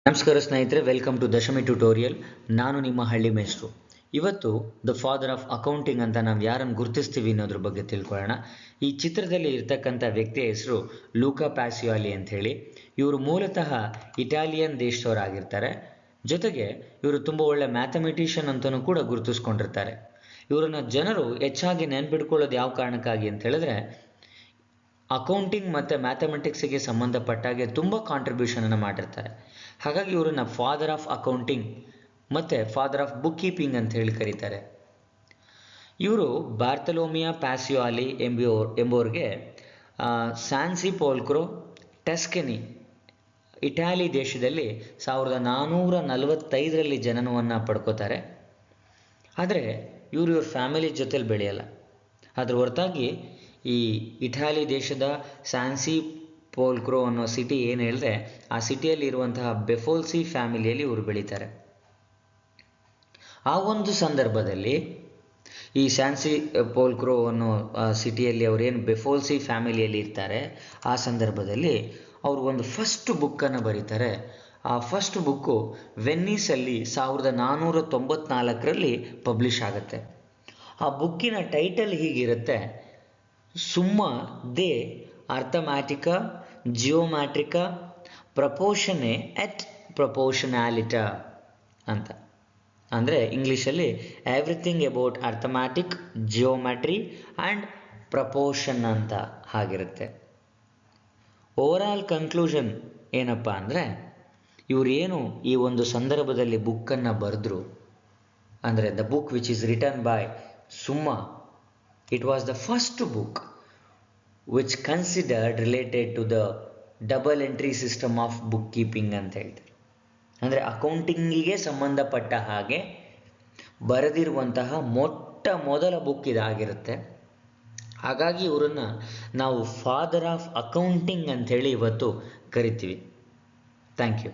ನಮಸ್ಕಾರ ಸ್ನೇಹಿತರೆ, welcome to Dashami tutorial. ನಾನು ನಿಮ್ಮ ಹಳ್ಳಿ ಮೇಷ್ಟ್ರು. ಇವತ್ತು ದ ಫಾದರ್ ಆಫ್ ಅಕೌಂಟಿಂಗ್ ಅಂತ ನಾವು ಯಾರನ್ನು ಗುರುತಿಸ್ತೀವಿ ಅನ್ನೋದ್ರ ಬಗ್ಗೆ ತಿಳ್ಕೊಳ್ಳೋಣ. ಈ ಚಿತ್ರದಲ್ಲಿ ಇರ್ತಕ್ಕಂಥ ವ್ಯಕ್ತಿಯ ಹೆಸರು ಲೂಕಾ ಪ್ಯಾಸಿಯಾಲಿ ಅಂತ ಹೇಳಿ. ಇವರು ಮೂಲತಃ ಇಟಾಲಿಯನ್ ದೇಶದವರಾಗಿರ್ತಾರೆ. ಜೊತೆಗೆ ಇವರು ತುಂಬ ಒಳ್ಳೆ ಮ್ಯಾಥಮೆಟಿಷಿಯನ್ ಅಂತಲೂ ಕೂಡ ಗುರುತಿಸ್ಕೊಂಡಿರ್ತಾರೆ. ಇವರನ್ನು ಜನರು ಹೆಚ್ಚಾಗಿ ನೆನ್ಪಿಟ್ಕೊಳ್ಳೋದು ಯಾವ ಕಾರಣಕ್ಕಾಗಿ ಅಂತ ಹೇಳಿದ್ರೆ, ಅಕೌಂಟಿಂಗ್ ಮತ್ತು ಮ್ಯಾಥಮೆಟಿಕ್ಸಿಗೆ ಸಂಬಂಧಪಟ್ಟಾಗೆ ತುಂಬ ಕಾಂಟ್ರಿಬ್ಯೂಷನನ್ನು ಮಾಡಿರ್ತಾರೆ. ಹಾಗಾಗಿ ಇವರನ್ನ ಫಾದರ್ ಆಫ್ ಅಕೌಂಟಿಂಗ್ ಮತ್ತು ಫಾದರ್ ಆಫ್ ಬುಕ್ ಕೀಪಿಂಗ್ ಅಂತ ಹೇಳಿ ಕರೀತಾರೆ. ಇವರು ಬಾರ್ತಲೋಮಿಯಾ ಪ್ಯಾಸಿಯಾಲಿ ಎಂಬುವರಿಗೆ ಸ್ಯಾನ್ಸಿ ಪೋಲ್ಕ್ರೋ, ಟಸ್ಕನಿ, ಇಟಾಲಿ ದೇಶದಲ್ಲಿ 1445ರಲ್ಲಿ ಜನನವನ್ನು ಪಡ್ಕೋತಾರೆ. ಆದರೆ ಇವ್ರ ಫ್ಯಾಮಿಲಿ ಜೊತೆಲಿ ಬೆಳೆಯಲ್ಲ. ಅದ್ರ ಹೊರತಾಗಿ ಈ ಇಟಾಲಿ ದೇಶದ ಸ್ಯಾನ್ಸಿ ಪೋಲ್ಕ್ರೋ ಅನ್ನೋ ಸಿಟಿ ಏನು ಹೇಳಿದ್ರೆ, ಆ ಸಿಟಿಯಲ್ಲಿ ಇರುವಂತಹ ಬೆಫೋಲ್ಸಿ ಫ್ಯಾಮಿಲಿಯಲ್ಲಿ ಇವರು ಬೆಳೀತಾರೆ. ಆ ಒಂದು ಸಂದರ್ಭದಲ್ಲಿ ಈ ಸ್ಯಾನ್ಸಿ ಪೋಲ್ಕ್ರೋ ಅನ್ನೋ ಸಿಟಿಯಲ್ಲಿ ಅವರೇನು ಬೆಫೋಲ್ಸಿ ಫ್ಯಾಮಿಲಿಯಲ್ಲಿ ಇರ್ತಾರೆ, ಆ ಸಂದರ್ಭದಲ್ಲಿ ಅವರು ಒಂದು ಫಸ್ಟ್ ಬುಕ್ಕನ್ನು ಬರೀತಾರೆ. ಆ ಫಸ್ಟ್ ಬುಕ್ಕು ವೆನ್ನೀಸಲ್ಲಿ 1494ರಲ್ಲಿ ಪಬ್ಲಿಷ್ ಆಗುತ್ತೆ. ಆ ಬುಕ್ಕಿನ ಟೈಟಲ್ ಹೀಗಿರುತ್ತೆ: ಸುಮ್ಮ ದೆ ಅರ್ಥಮ್ಯಾಟಿಕಾ ಜಿಯೋಮ್ಯಾಟ್ರಿಕಾ ಪ್ರಪೋರ್ಷನೆ ಎಟ್ ಪ್ರಪೋರ್ಷನ್ಯಾಲಿಟಾ ಅಂತ. ಅಂದರೆ ಇಂಗ್ಲೀಷಲ್ಲಿ everything about arithmetic, geometry and proportion ಅಂತ ಆಗಿರುತ್ತೆ. ಓವರಾಲ್ ಕನ್ಕ್ಲೂಷನ್ ಏನಪ್ಪ ಅಂದರೆ, ಇವರೇನು ಈ ಒಂದು ಸಂದರ್ಭದಲ್ಲಿ ಬುಕ್ಕನ್ನು ಬರೆದ್ರು ಅಂದರೆ the book which is written by Summa, it was the first book which considered related to the double entry system of bookkeeping ಅಂತ ಹೇಳ್ತಾರೆ. ಅಂದರೆ ಅಕೌಂಟಿಂಗಿಗೆ ಸಂಬಂಧಪಟ್ಟ ಹಾಗೆ ಬರೆದಿರುವಂತಹ ಮೊದಲ ಬುಕ್ ಇದಾಗಿರುತ್ತೆ. ಹಾಗಾಗಿ ಇವರನ್ನು ನಾವು ಫಾದರ್ ಆಫ್ ಅಕೌಂಟಿಂಗ್ ಅಂಥೇಳಿ ಇವತ್ತು ಕರಿತೀವಿ. Thank you.